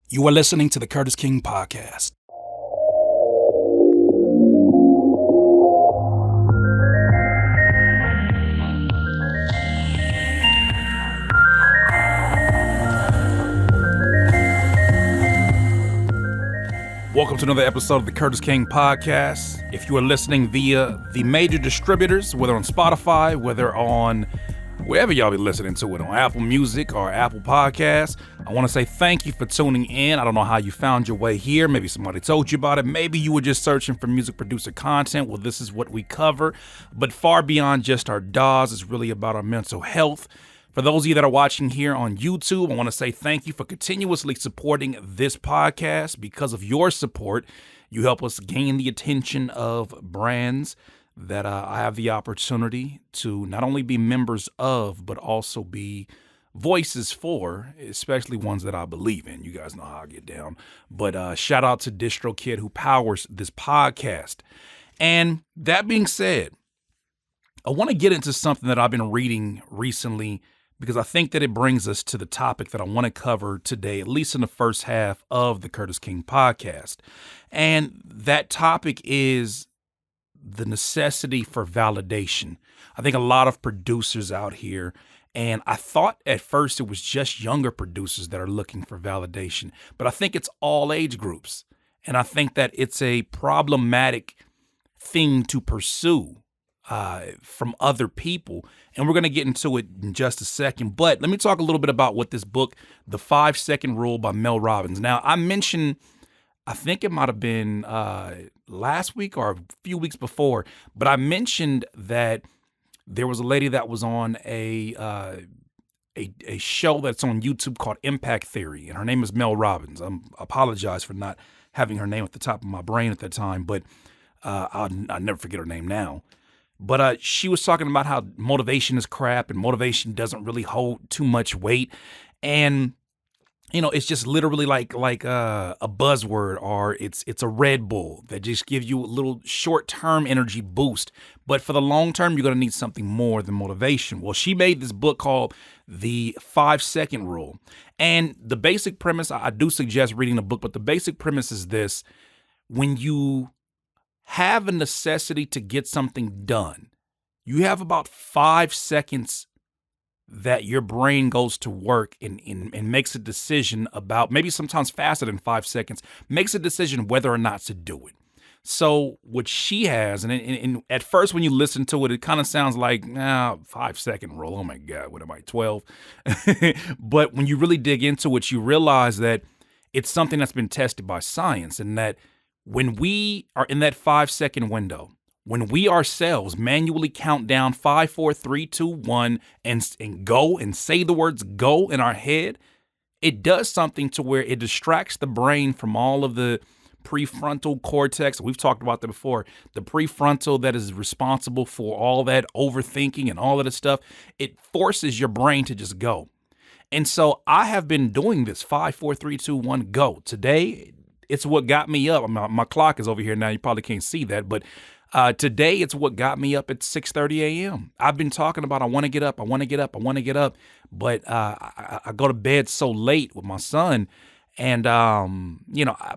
You are listening to the Curtis King Podcast. Welcome to another episode of the Curtis King Podcast. If you are listening via the major distributors, whether on Spotify, whether on wherever y'all be listening to it, on Apple Music or Apple Podcasts, I want to say thank you for tuning in. I don't know how you found your way here. Maybe somebody told you about it. Maybe you were just searching for music producer content. Well, this is what we cover. But far beyond just our DAWs, it's really about our mental health. For those of you that are watching here on YouTube, I want to say thank you for continuously supporting this podcast. Because of your support, you help us gain the attention of brands that I have the opportunity to not only be members of, but also be voices for, especially ones that I believe in. You guys know how I get down. But shout out to DistroKid who powers this podcast. And that being said, I want to get into something that I've been reading recently, because I think that it brings us to the topic that I want to cover today, at least in the first half of the Curtis King Podcast. And that topic is the necessity for validation. I think a lot of producers out here, and I thought at first it was just younger producers that are looking for validation, but I think it's all age groups. And I think that it's a problematic thing to pursue from other people. And we're going to get into it in just a second. But let me talk a little bit about what this book, The 5-Second Rule by Mel Robbins. Now, I mentioned, I think it might have been last week or a few weeks before, but I mentioned that there was a lady that was on a show that's on YouTube called Impact Theory, and her name is Mel Robbins. I apologize for not having her name at the top of my brain at that time, but I'll never forget her name now. But she was talking about how motivation is crap and motivation doesn't really hold too much weight. And, you know, it's just literally like a buzzword, or it's a Red Bull that just gives you a little short-term energy boost. But for the long term, you're going to need something more than motivation. Well, she made this book called The 5-Second Rule. And the basic premise, I do suggest reading the book, but the basic premise is this: when you have a necessity to get something done, you have about 5 seconds that your brain goes to work and makes a decision about, maybe sometimes faster than 5 seconds, makes a decision whether or not to do it. So what she has, and at first when you listen to it, it kind of sounds like, 5-second rule, oh my God, what am I, 12? But when you really dig into it, you realize that it's something that's been tested by science, and that when we are in that 5-second window, when we ourselves manually count down 5, 4, 3, 2, 1, and go and say the words go in our head, it does something to where it distracts the brain from all of the prefrontal cortex. We've talked about that before. The prefrontal that is responsible for all that overthinking and all of this stuff. It forces your brain to just go. And so I have been doing this 5, 4, 3, 2, 1, go. Today, it's what got me up. My clock is over here now. You probably can't see that, but today it's what got me up at 6:30 a.m. I've been talking about I want to get up, but I go to bed so late with my son, and I've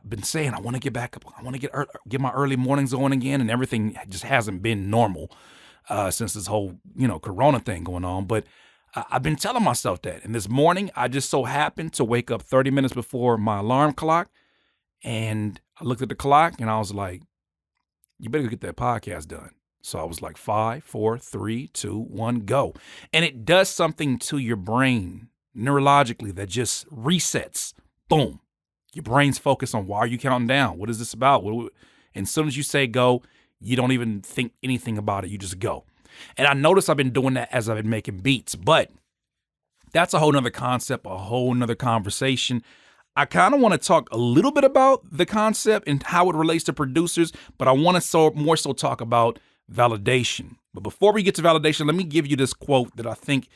been saying I want to get back up. I want to get my early mornings on again, and everything just hasn't been normal since this whole Corona thing going on. But I've been telling myself that, and this morning I just so happened to wake up 30 minutes before my alarm clock. And I looked at the clock and I was like, you better go get that podcast done. So I was like, 5, 4, 3, 2, 1, go. And it does something to your brain neurologically that just resets. Boom. Your brain's focused on, why are you counting down? What is this about? And as soon as you say go, you don't even think anything about it. You just go. And I noticed I've been doing that as I've been making beats, but that's a whole nother concept, a whole nother conversation. I kind of want to talk a little bit about the concept and how it relates to producers, but I want to more so talk about validation. But before we get to validation, let me give you this quote that I think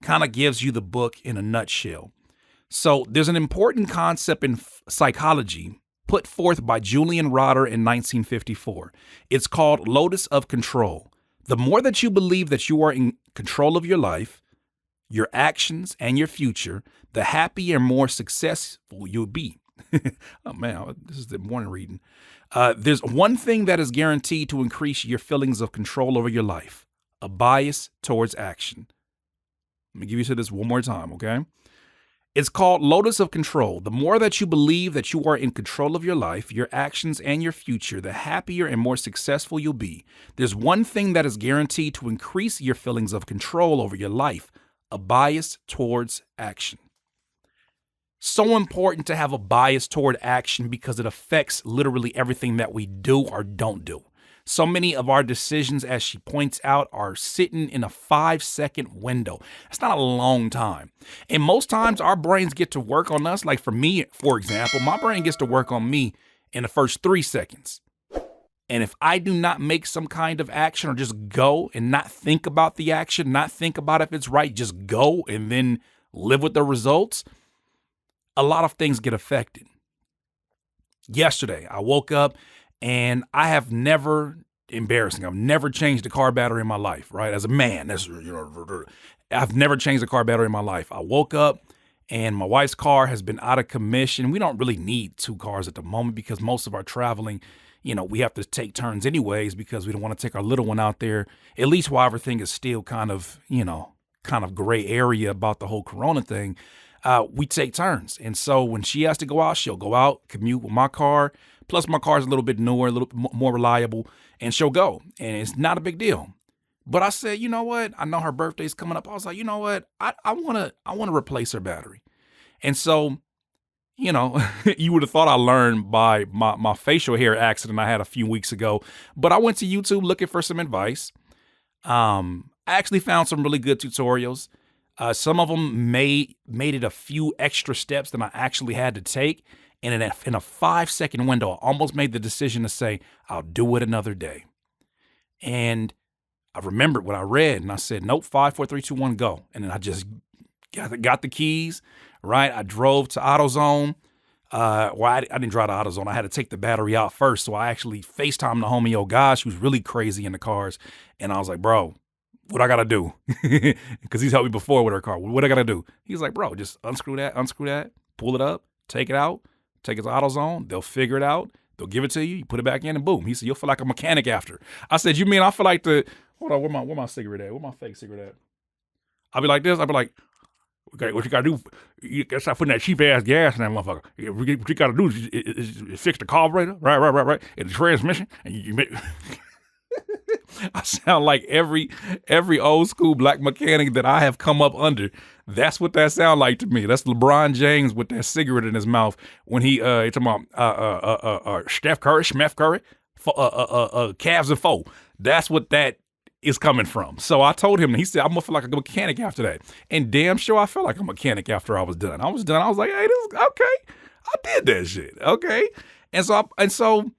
kind of gives you the book in a nutshell. So there's an important concept in psychology put forth by Julian Rotter in 1954. It's called locus of control. The more that you believe that you are in control of your life, your actions, and your future, the happier and more successful you'll be. Oh man, this is the morning reading. There's one thing that is guaranteed to increase your feelings of control over your life: a bias towards action. Let me give you this one more time, okay? It's called Lotus of Control. The more that you believe that you are in control of your life, your actions, and your future, the happier and more successful you'll be. There's one thing that is guaranteed to increase your feelings of control over your life: a bias towards action. So important to have a bias toward action because it affects literally everything that we do or don't do. So many of our decisions, as she points out, are sitting in a 5-second window. That's not a long time. And most times our brains get to work on us. Like for me, for example, my brain gets to work on me in the first 3 seconds. And if I do not make some kind of action or just go and not think about the action, not think about if it's right, just go and then live with the results, a lot of things get affected. Yesterday, I woke up and I have never, embarrassing, I've never changed a car battery in my life, right? As a man, I've never changed a car battery in my life. I woke up and my wife's car has been out of commission. We don't really need 2 cars at the moment because most of our traveling, we have to take turns anyways because we don't want to take our little one out there, at least while everything is still kind of gray area about the whole Corona thing. We take turns. And so when she has to go out, she'll go out, commute with my car. Plus my car is a little bit newer, a little more reliable, and she'll go. And it's not a big deal. But I said, you know what? I know her birthday's coming up. I was like, you know what? I want to replace her battery. And so, you would have thought I learned by my facial hair accident I had a few weeks ago. But I went to YouTube looking for some advice. I actually found some really good tutorials. Some of them made it a few extra steps than I actually had to take. And in a 5-second window, I almost made the decision to say, I'll do it another day. And I remembered what I read and I said, nope, 5, 4, 3, 2, 1, go. And then I just got the keys, right? I drove to AutoZone. I didn't drive to AutoZone. I had to take the battery out first. So I actually FaceTimed the homie, oh gosh, who's really crazy in the cars. And I was like, bro, what I got to do? Because he's helped me before with her car. What I got to do? He's like, bro, just unscrew that, pull it up, take it out, take it to AutoZone. They'll figure it out. They'll give it to you. You put it back in and boom. He said, you'll feel like a mechanic after. I said, you mean I feel like hold on, where my cigarette at? Where my fake cigarette at? I'll be like this. I'll be like, okay, what you got to do, you got to stop putting that cheap ass gas in that motherfucker. What you got to do is fix the carburetor, right, and the transmission. And you make... I sound like every old school black mechanic that I have come up under. That's what that sound like to me. That's LeBron James with that cigarette in his mouth when he talking about Steph Curry, Cavs and foe. That's what that is coming from. So I told him, and he said, I'm gonna feel like a mechanic after that. And damn sure I felt like a mechanic after I was done. I was like, hey, this is okay. I did that shit. Okay. And so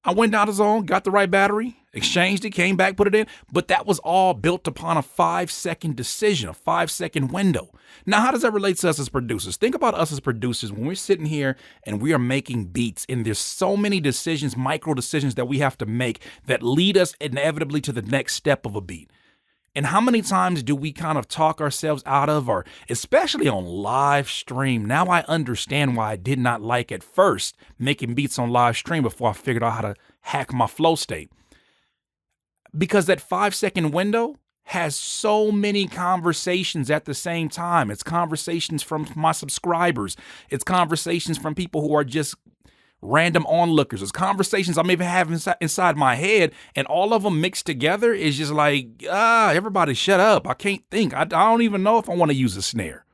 I went down to zone, got the right battery, exchanged it, came back, put it in. But that was all built upon a 5-second decision, a 5-second window. Now, how does that relate to us as producers? Think about us as producers when we're sitting here and we are making beats, and there's so many decisions, micro decisions that we have to make that lead us inevitably to the next step of a beat. And how many times do we kind of talk ourselves out of, or especially on live stream? Now I understand why I did not like at first making beats on live stream before I figured out how to hack my flow state. Because that 5-second window has so many conversations at the same time. It's conversations from my subscribers. It's conversations from people who are just random onlookers. It's conversations I'm even having inside my head, and all of them mixed together is just like, everybody shut up. I can't think. I don't even know if I want to use a snare.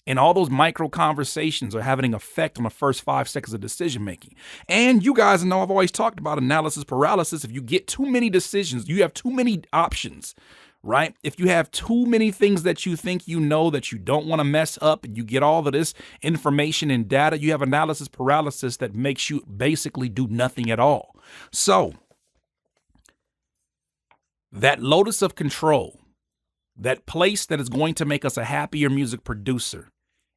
And all those micro conversations are having an effect on the first 5 seconds of decision making. And you guys know I've always talked about analysis paralysis. If you get too many decisions, you have too many options, right? If you have too many things that you think you know that you don't want to mess up, and you get all of this information and data, you have analysis paralysis that makes you basically do nothing at all. So that locus of control, that place that is going to make us a happier music producer,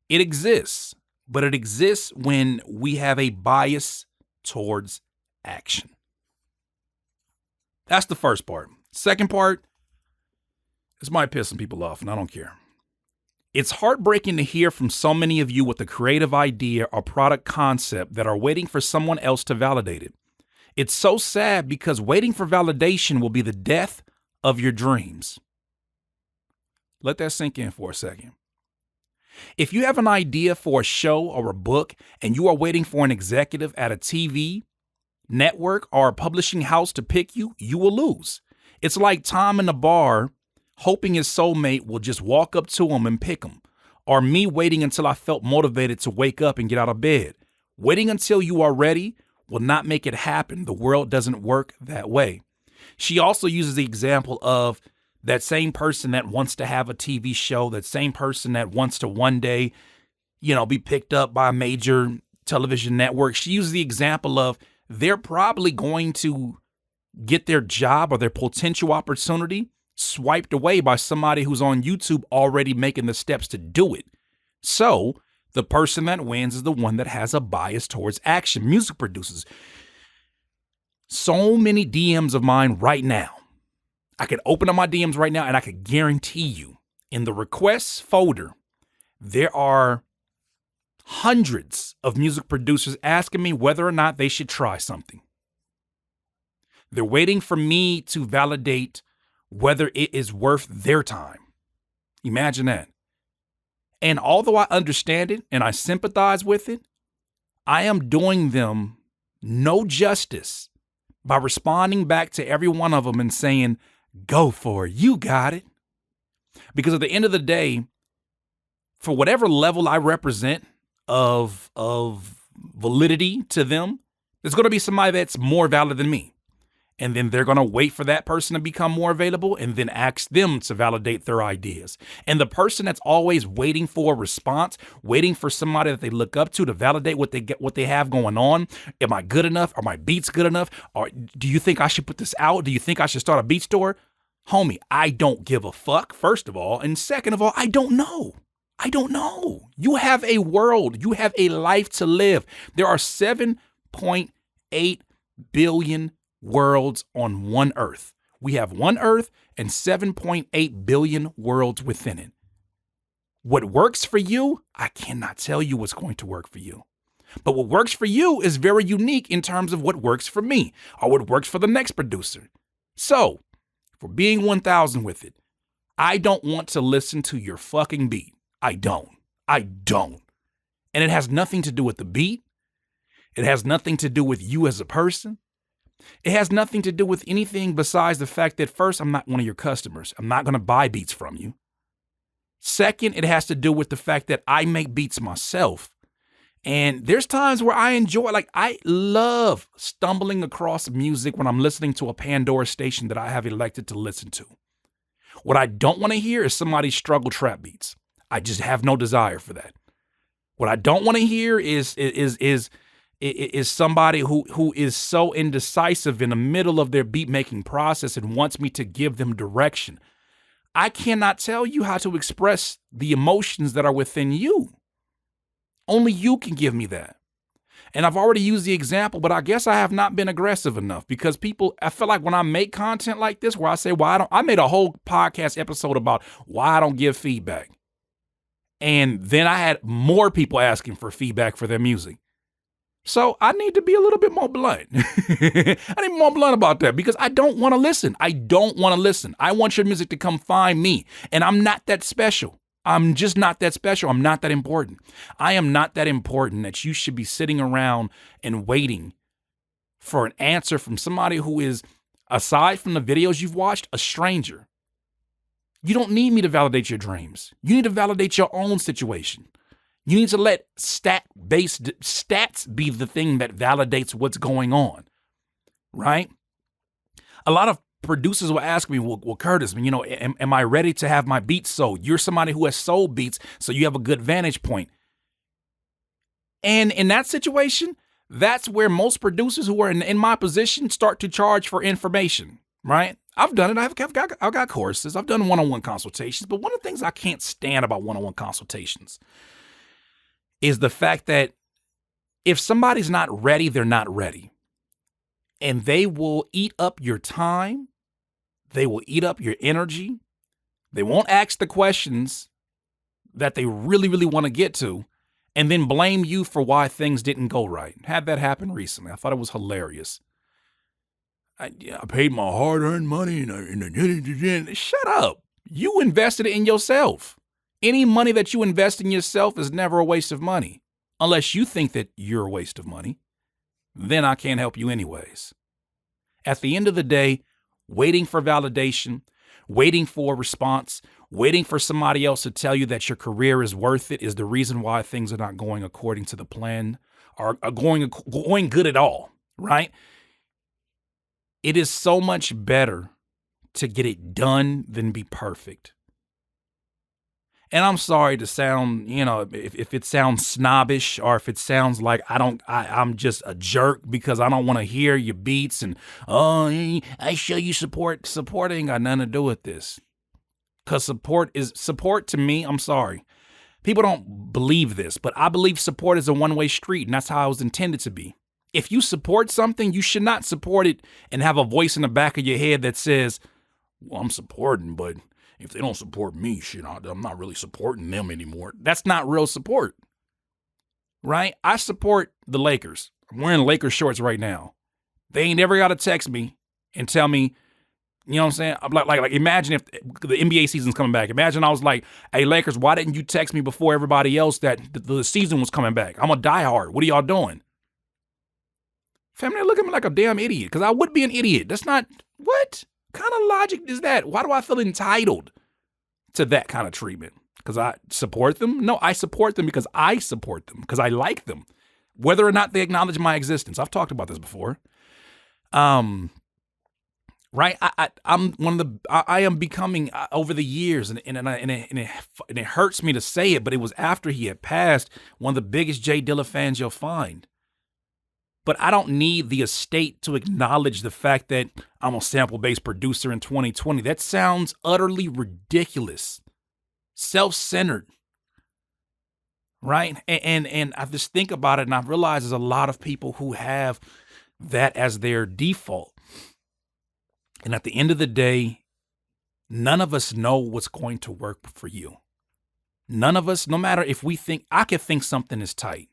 it exists, but it exists when we have a bias towards action. That's the first part. Second part, this might piss some people off, and I don't care. It's heartbreaking to hear from so many of you with a creative idea or product concept that are waiting for someone else to validate it. It's so sad because waiting for validation will be the death of your dreams. Let that sink in for a second. If you have an idea for a show or a book and you are waiting for an executive at a TV network or a publishing house to pick you, you will lose. It's like Tom in the bar hoping his soulmate will just walk up to him and pick him, or me waiting until I felt motivated to wake up and get out of bed. Waiting until you are ready will not make it happen. The world doesn't work that way. She also uses the example of that same person that wants to have a TV show, that same person that wants to one day, be picked up by a major television network. She uses the example of they're probably going to get their job or their potential opportunity swiped away by somebody who's on YouTube already making the steps to do it. So the person that wins is the one that has a bias towards action. Music producers. So many DMs of mine right now. I could open up my DMs right now and I could guarantee you in the requests folder, there are hundreds of music producers asking me whether or not they should try something. They're waiting for me to validate whether it is worth their time. Imagine that. And although I understand it and I sympathize with it, I am doing them no justice by responding back to every one of them and saying, go for it, you got it. Because at the end of the day, for whatever level I represent of validity to them, there's going to be somebody that's more valid than me. And then they're going to wait for that person to become more available and then ask them to validate their ideas. And the person that's always waiting for a response, waiting for somebody that they look up to validate what they have going on. Am I good enough? Are my beats good enough? Or do you think I should put this out? Do you think I should start a beat store? Homie, I don't give a fuck, first of all. And second of all, I don't know. I don't know. You have a world. You have a life to live. There are 7.8 billion worlds on one earth. We have one earth and 7.8 billion worlds within it. What works for you, I cannot tell you what's going to work for you. But what works for you is very unique in terms of what works for me or what works for the next producer. So, for being 1000 with it, I don't want to listen to your fucking beat. I don't. And it has nothing to do with the beat. It has nothing to do with you as a person. It has nothing to do with anything besides the fact that, first, I'm not one of your customers. I'm not going to buy beats from you. Second, it has to do with the fact that I make beats myself. And there's times where I enjoy, I love stumbling across music when I'm listening to a Pandora station that I have elected to listen to. What I don't want to hear is somebody's struggle trap beats. I just have no desire for that. What I don't want to hear is somebody who is so indecisive in the middle of their beat making process and wants me to give them direction. I cannot tell you how to express the emotions that are within you. Only you can give me that. And I've already used the example, but I guess I have not been aggressive enough because I feel like when I make content like this where I say, I made a whole podcast episode about why I don't give feedback. And then I had more people asking for feedback for their music. So I need to be a little bit more blunt. I need to be more blunt about that because I don't want to listen. I want your music to come find me. And I'm not that special. I'm just not that special. I'm not that important. I am not that important that you should be sitting around and waiting for an answer from somebody who is, aside from the videos you've watched, a stranger. You don't need me to validate your dreams. You need to validate your own situation. You need to let stats be the thing that validates what's going on, right? A lot of producers will ask me, well, Curtis, am I ready to have my beats sold? You're somebody who has sold beats, so you have a good vantage point. And in that situation, that's where most producers who are in my position start to charge for information, right? I've done it. I've got courses. I've done one-on-one consultations. But one of the things I can't stand about one-on-one consultations is the fact that if somebody's not ready, they're not ready. And they will eat up your time. They will eat up your energy. They won't ask the questions that they really, really want to get to, and then blame you for why things didn't go right. Had that happen recently. I thought it was hilarious. I paid my hard-earned money and shut up. You invested it in yourself. Any money that you invest in yourself is never a waste of money. Unless you think that you're a waste of money. Then I can't help you anyways. At the end of the day, waiting for validation, waiting for a response, waiting for somebody else to tell you that your career is worth it is the reason why things are not going according to the plan, or are going good at all, right? It is so much better to get it done than be perfect. And I'm sorry to sound, if it sounds snobbish, or if it sounds like I'm just a jerk because I don't want to hear your beats and, I show you support. Support ain't got nothing to do with this. Because support to me, I'm sorry. People don't believe this, but I believe support is a one-way street, and that's how it was intended to be. If you support something, you should not support it and have a voice in the back of your head that says, well, I'm supporting, but if they don't support me, I'm not really supporting them anymore. That's not real support, right? I support the Lakers. I'm wearing Lakers shorts right now. They ain't never got to text me and tell me, you know what I'm saying? I'm like imagine if the NBA season's coming back. Imagine I was like, hey, Lakers, why didn't you text me before everybody else that the season was coming back? I'm a diehard. What are y'all doing? Family, they look at me like a damn idiot, because I would be an idiot. That's not, what kind of logic is that? Why do I feel entitled to that kind of treatment? Because I support them? No, I support them because I support them, because I like them, whether or not they acknowledge my existence. I've talked about this before. Right? I am becoming over the years, and it hurts me to say it, but it was after he had passed, one of the biggest Jay Dilla fans you'll find. But I don't need the estate to acknowledge the fact that I'm a sample-based producer in 2020. That sounds utterly ridiculous. Self-centered. Right? And I just think about it, and I realize there's a lot of people who have that as their default. And at the end of the day, none of us know what's going to work for you. None of us, no matter if we think, I could think something is tight.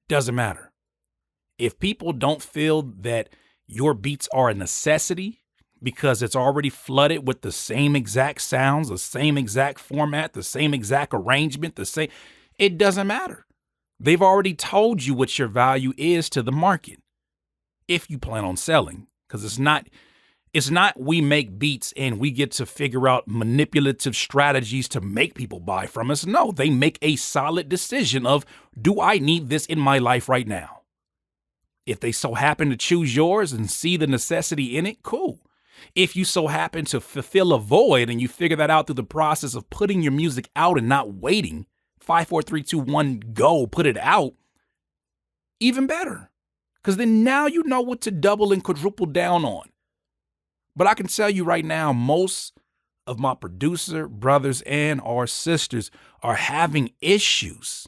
Doesn't matter. If people don't feel that your beats are a necessity because it's already flooded with the same exact sounds, the same exact format, the same exact arrangement, it doesn't matter. They've already told you what your value is to the market. If you plan on selling, because it's not we make beats and we get to figure out manipulative strategies to make people buy from us. No, they make a solid decision of, do I need this in my life right now? If they so happen to choose yours and see the necessity in it, cool. If you so happen to fulfill a void and you figure that out through the process of putting your music out and not waiting, 5, 4, 3, 2, 1, go, put it out, even better. Because then now you know what to double and quadruple down on. But I can tell you right now, most of my producer brothers and or sisters are having issues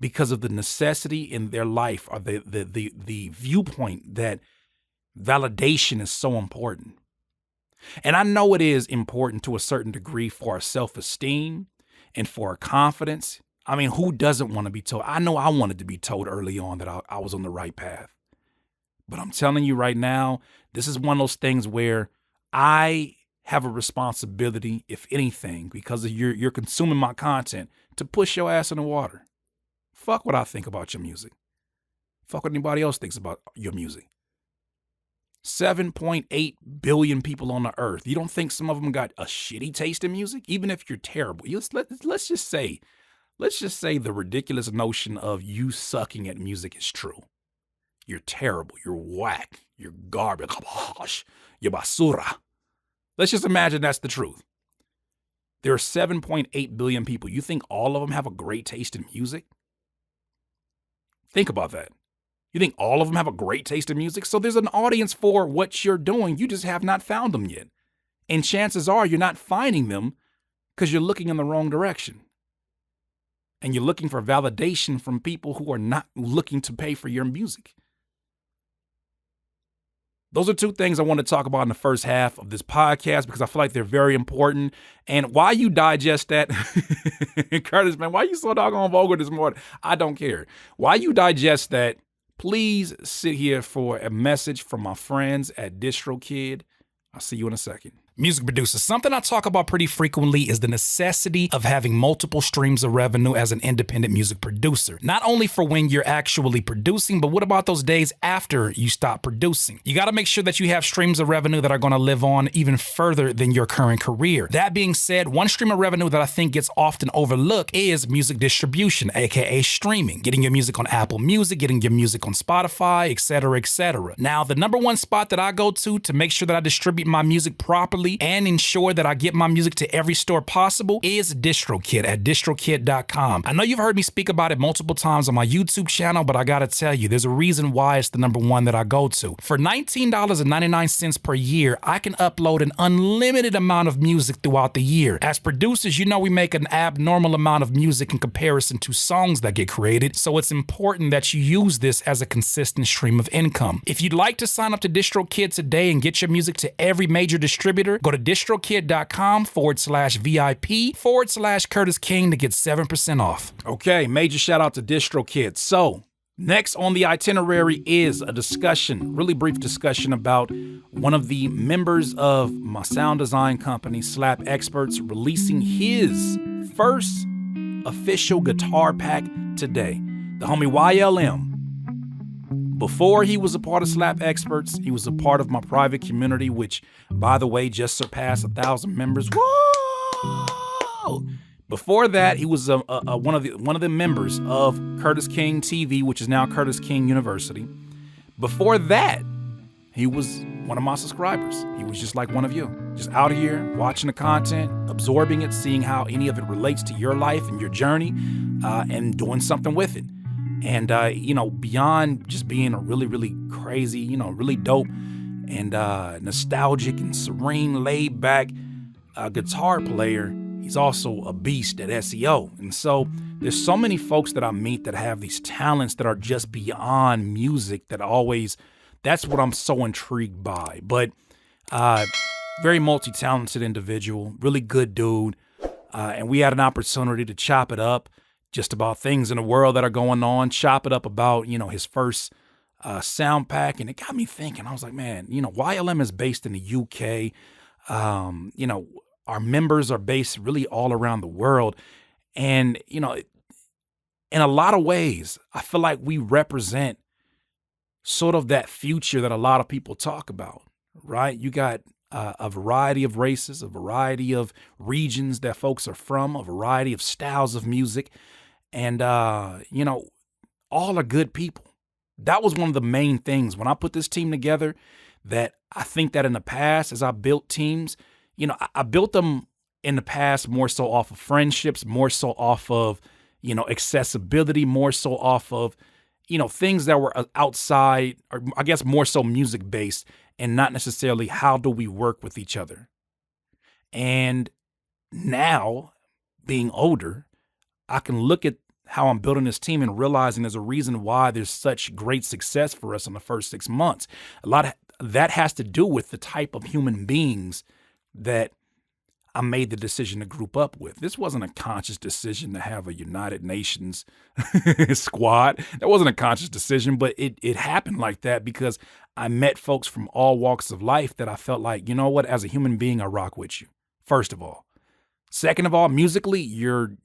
because of the necessity in their life, or the viewpoint that validation is so important. And I know it is important to a certain degree for our self-esteem and for our confidence. I mean, who doesn't want to be told? I know I wanted to be told early on that I was on the right path. But I'm telling you right now, this is one of those things where I have a responsibility, if anything, because of you're consuming my content, to push your ass in the water. Fuck what I think about your music. Fuck what anybody else thinks about your music. 7.8 billion people on the earth. You don't think some of them got a shitty taste in music? Even if you're terrible. Let's just say the ridiculous notion of you sucking at music is true. You're terrible. You're whack. You're garbage. You're basura. Let's just imagine that's the truth. There are 7.8 billion people. You think all of them have a great taste in music? Think about that. You think all of them have a great taste in music? So there's an audience for what you're doing. You just have not found them yet. And chances are you're not finding them because you're looking in the wrong direction. And you're looking for validation from people who are not looking to pay for your music. Those are two things I want to talk about in the first half of this podcast because I feel like they're very important. And why you digest that, Curtis, man, why you so doggone vulgar this morning? I don't care. Why you digest that, please sit here for a message from my friends at DistroKid. I'll see you in a second. Music producers, something I talk about pretty frequently is the necessity of having multiple streams of revenue as an independent music producer. Not only for when you're actually producing, but what about those days after you stop producing? You got to make sure that you have streams of revenue that are going to live on even further than your current career. That being said, one stream of revenue that I think gets often overlooked is music distribution, aka streaming. Getting your music on Apple Music, getting your music on Spotify, etc., etc. Now, the number one spot that I go to make sure that I distribute my music properly and ensure that I get my music to every store possible is DistroKid at distrokid.com. I know you've heard me speak about it multiple times on my YouTube channel, but I gotta tell you, there's a reason why it's the number one that I go to. For $19.99 per year, I can upload an unlimited amount of music throughout the year. As producers, you know we make an abnormal amount of music in comparison to songs that get created, so it's important that you use this as a consistent stream of income. If you'd like to sign up to DistroKid today and get your music to every major distributor, go to distrokid.com/VIP/Curtis King to get 7% off. Okay, major shout out to DistroKid. So, next on the itinerary is a discussion, really brief discussion about one of the members of my sound design company, Slap Experts, releasing his first official guitar pack today. The homie YLM. Before he was a part of Slap Experts, he was a part of my private community, which, by the way, just surpassed 1,000 members. Whoa! Before that, he was one of the members of Curtis King TV, which is now Curtis King University. Before that, he was one of my subscribers. He was just like one of you, just out here watching the content, absorbing it, seeing how any of it relates to your life and your journey, and doing something with it. And, beyond just being a really, really crazy, really dope and nostalgic and serene, laid back guitar player, he's also a beast at SEO. And so there's so many folks that I meet that have these talents that are just beyond music that's what I'm so intrigued by. But very multi-talented individual, really good dude. And we had an opportunity to chop it up just about things in the world that are going on, chop it up about, his first sound pack. And it got me thinking. I was like, man, YLM is based in the UK. Our members are based really all around the world. And, in a lot of ways, I feel like we represent sort of that future that a lot of people talk about, right? You got a variety of races, a variety of regions that folks are from, a variety of styles of music. And, all are good people. That was one of the main things when I put this team together, that I think that in the past, as I built teams, I built them in the past more so off of friendships, more so off of, accessibility, more so off of, things that were outside, or I guess more so music based, and not necessarily how do we work with each other. And now, being older, I can look at how I'm building this team and realizing there's a reason why there's such great success for us in the first 6 months. A lot of that has to do with the type of human beings that I made the decision to group up with. This wasn't a conscious decision to have a United Nations squad. That wasn't a conscious decision, but it happened like that because I met folks from all walks of life that I felt like, you know what, as a human being, I rock with you, first of all. Second of all, musically, you're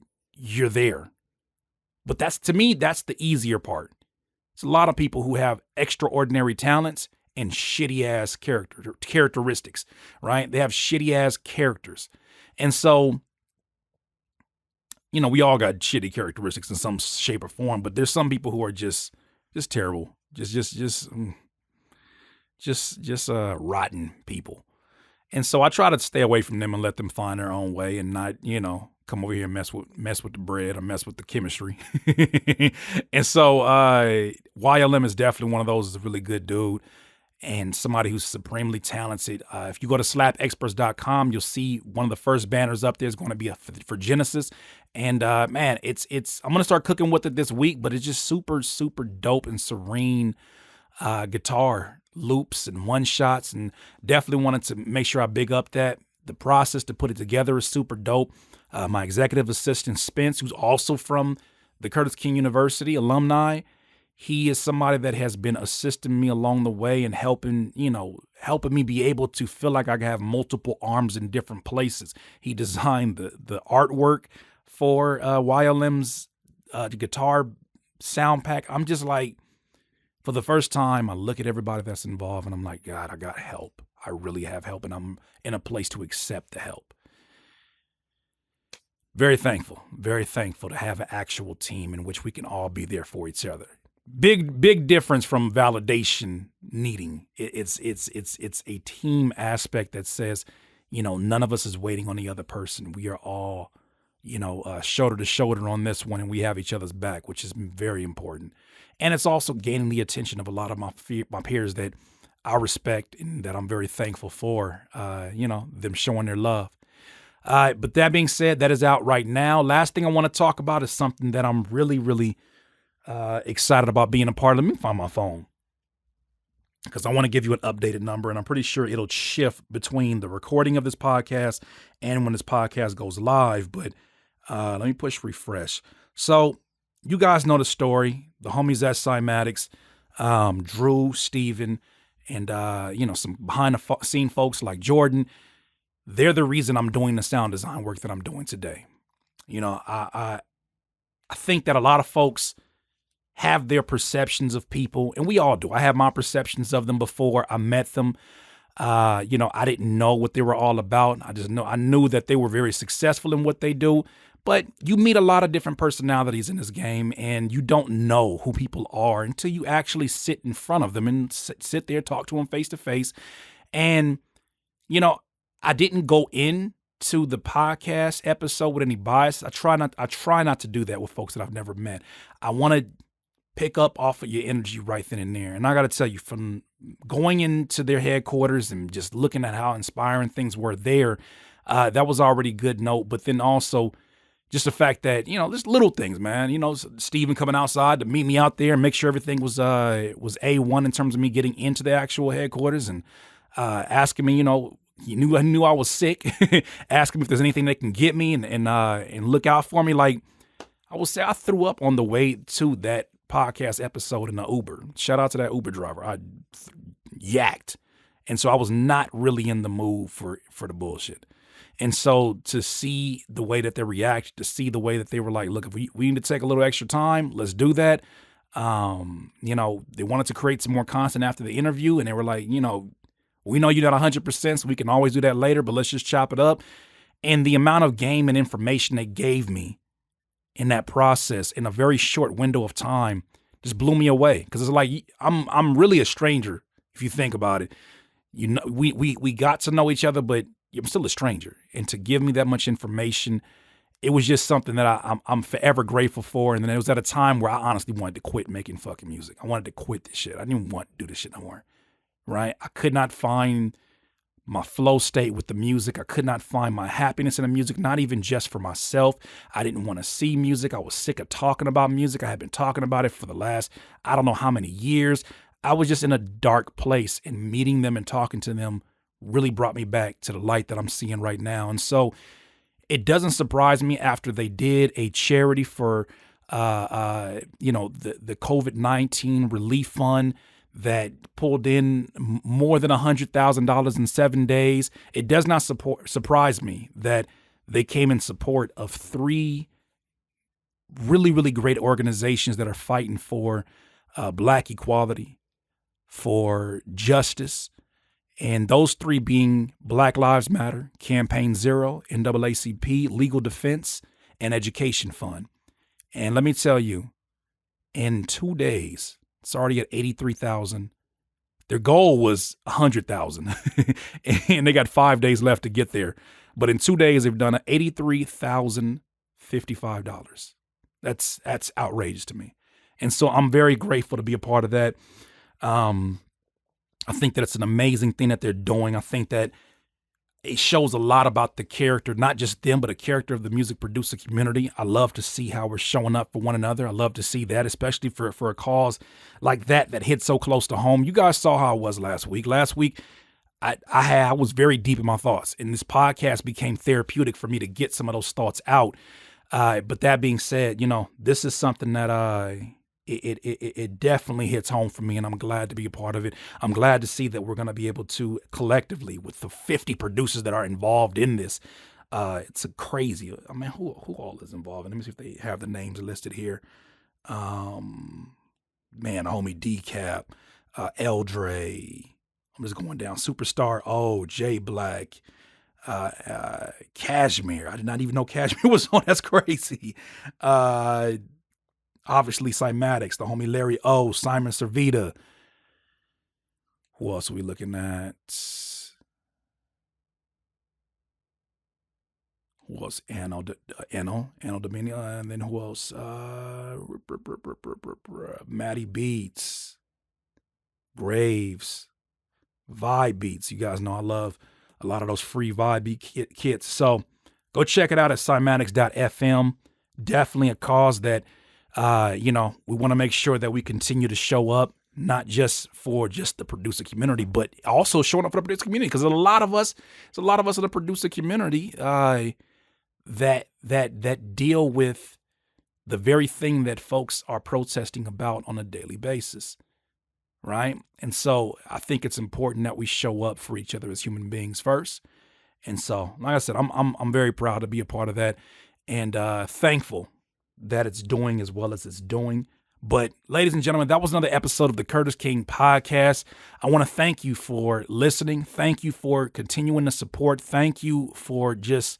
there. But to me, that's the easier part. It's a lot of people who have extraordinary talents and shitty ass characteristics, right? They have shitty ass characters. And so, we all got shitty characteristics in some shape or form, but there's some people who are just terrible, just rotten people. And so I try to stay away from them and let them find their own way and not, come over here and mess with the bread or mess with the chemistry. And so YLM is definitely one of those. Is a really good dude and somebody who's supremely talented. If you go to slapexperts.com, you'll see one of the first banners up there is going to be for Genesis. And man, it's I'm going to start cooking with it this week, but it's just super, super dope and serene guitar. loops and one shots, and definitely wanted to make sure I big up that. The process to put it together is super dope. My executive assistant, Spence, who's also from the Curtis King University alumni, he is somebody that has been assisting me along the way and helping me be able to feel like I have multiple arms in different places. He designed the artwork for YLM's guitar sound pack. I'm just like, for the first time, I look at everybody that's involved and I'm like, God, I got help. I really have help, and I'm in a place to accept the help. Very thankful to have an actual team in which we can all be there for each other. Big difference from validation needing. It's a team aspect that says, none of us is waiting on the other person. We are all, shoulder to shoulder on this one, and we have each other's back, which is very important. And it's also gaining the attention of a lot of my peers that I respect and that I'm very thankful for, them showing their love. But that being said, that is out right now. Last thing I want to talk about is something that I'm really, really excited about being a part of. Let me find my phone, because I want to give you an updated number, and I'm pretty sure it'll shift between the recording of this podcast and when this podcast goes live. But let me push refresh. So you guys know the story. The homies at Cymatics, Drew, Steven, and some behind the scene folks like Jordan. They're the reason I'm doing the sound design work that I'm doing today. I think that a lot of folks have their perceptions of people, and we all do. I have my perceptions of them before I met them. I didn't know what they were all about. I knew that they were very successful in what they do. But you meet a lot of different personalities in this game, and you don't know who people are until you actually sit in front of them and sit there, talk to them face to face. And, I didn't go into the podcast episode with any bias. I try not to do that with folks that I've never met. I want to pick up off of your energy right then and there. And I got to tell you, from going into their headquarters and just looking at how inspiring things were there, that was already good note. But then also just the fact that, just little things, man, Steven coming outside to meet me out there and make sure everything was A1 in terms of me getting into the actual headquarters, and asking me, he knew I was sick, asking me if there's anything they can get me and look out for me. Like, I will say, I threw up on the way to that podcast episode in the Uber. Shout out to that Uber driver. I yacked. And so I was not really in the mood for the bullshit. And so to see the way that they reacted, to see the way that they were like, look, if we need to take a little extra time, let's do that. They wanted to create some more content after the interview, and they were like, we know you're not 100%, so we can always do that later, but let's just chop it up. And the amount of game and information they gave me in that process in a very short window of time just blew me away. Because it's like, I'm really a stranger if you think about it. We got to know each other, but I'm still a stranger. And to give me that much information, it was just something that I'm forever grateful for. And then it was at a time where I honestly wanted to quit making fucking music. I wanted to quit this shit. I didn't even want to do this shit no more. Right? I could not find my flow state with the music. I could not find my happiness in the music, not even just for myself. I didn't want to see music. I was sick of talking about music. I had been talking about it for the last, I don't know how many years. I was just in a dark place, and meeting them and talking to them really brought me back to the light that I'm seeing right now. And so it doesn't surprise me, after they did a charity for, the COVID-19 relief fund that pulled in more than $100,000 in 7 days. It does not surprise me that they came in support of 3 really, really great organizations that are fighting for Black equality, for justice, and those 3 being Black Lives Matter, Campaign Zero, NAACP, Legal Defense, and Education Fund. And let me tell you, in 2 days, it's already at 83,000. Their goal was 100,000, and they got 5 days left to get there. But in 2 days, they've done $83,055. That's outrageous to me. And so I'm very grateful to be a part of that. I think that it's an amazing thing that they're doing. I think that it shows a lot about the character, not just them, but a character of the music producer community. I love to see how we're showing up for one another. I love to see that, especially for a cause like that hit so close to home. You guys saw how I was last week. Last week, I was very deep in my thoughts, and this podcast became therapeutic for me to get some of those thoughts out. But that being said, this is something that it definitely hits home for me, and I'm glad to be a part of it. I'm glad to see that we're going to be able to collectively, with the 50 producers that are involved in this, it's a crazy. I mean, who all is involved? Let me see if they have the names listed here. Man, homie Decap, Eldre. I'm just going down. Superstar O, J Black, Cashmere. I did not even know Cashmere was on. That's crazy. Obviously, Cymatics, the homie Larry O, Simon Servita. Who else are we looking at? Who else? Anno Dominion. And then who else? Matty Beats, Graves, Vibe Beats. You guys know I love a lot of those free Vibe Beat kits. So go check it out at cymatics.fm. Definitely a cause that we want to make sure that we continue to show up, not just for just the producer community, but also showing up for the producer community. Because there's a lot of us in the producer community that deal with the very thing that folks are protesting about on a daily basis, right? And so I think it's important that we show up for each other as human beings first. And so, like I said, I'm very proud to be a part of that, and thankful that it's doing as well as it's doing. But ladies and gentlemen, that was another episode of the Curtis King Podcast. I want to thank you for listening. Thank you for continuing to support. Thank you for just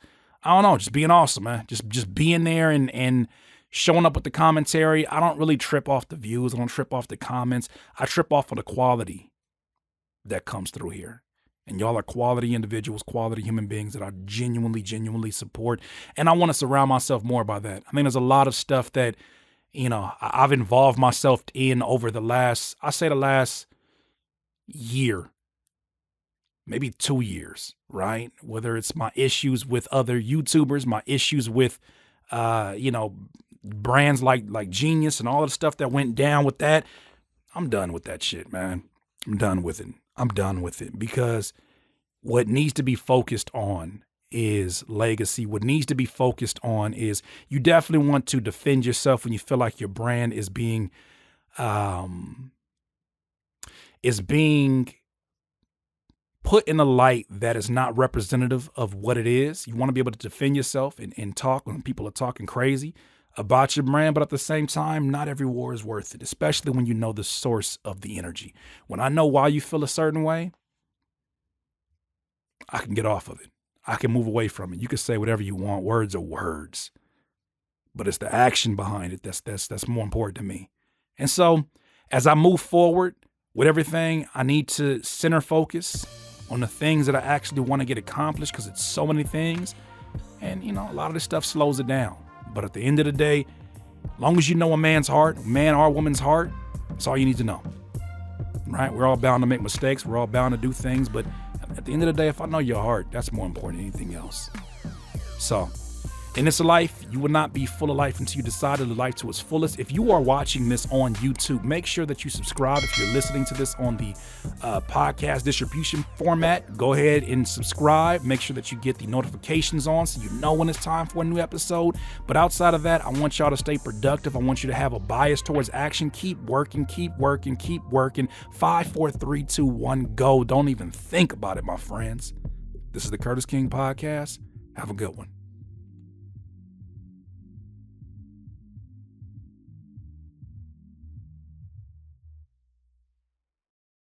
being awesome, man. Just being there and showing up with the commentary. I don't really trip off the views. I don't trip off the comments. I trip off of the quality that comes through here. And y'all are quality individuals, quality human beings that I genuinely support. And I want to surround myself more by that. I think there's a lot of stuff that, I've involved myself in over the last year, maybe 2 years, right? Whether it's my issues with other YouTubers, my issues with, brands like Genius and all the stuff that went down with that. I'm done with that shit, man. I'm done with it because what needs to be focused on is legacy. What needs to be focused on is you definitely want to defend yourself when you feel like your brand is being put in a light that is not representative of what it is. You want to be able to defend yourself and talk when people are talking crazy about your brand, but at the same time, not every war is worth it, especially when you know the source of the energy. When I know why you feel a certain way, I can get off of it. I can move away from it. You can say whatever you want. Words are words, but it's the action behind it that's more important to me. And so as I move forward with everything, I need to center focus on the things that I actually want to get accomplished, because it's so many things. And, a lot of this stuff slows it down. But at the end of the day, as long as you know a man's heart, man or woman's heart, that's all you need to know, right? We're all bound to make mistakes. We're all bound to do things. But at the end of the day, if I know your heart, that's more important than anything else. So in this life, you will not be full of life until you decide to live life to its fullest. If you are watching this on YouTube, make sure that you subscribe. If you're listening to this on the podcast distribution format, go ahead and subscribe. Make sure that you get the notifications on so you know when it's time for a new episode. But outside of that, I want y'all to stay productive. I want you to have a bias towards action. Keep working. 5, 4, 3, 2, 1, go. Don't even think about it, my friends. This is the Curtis King Podcast. Have a good one.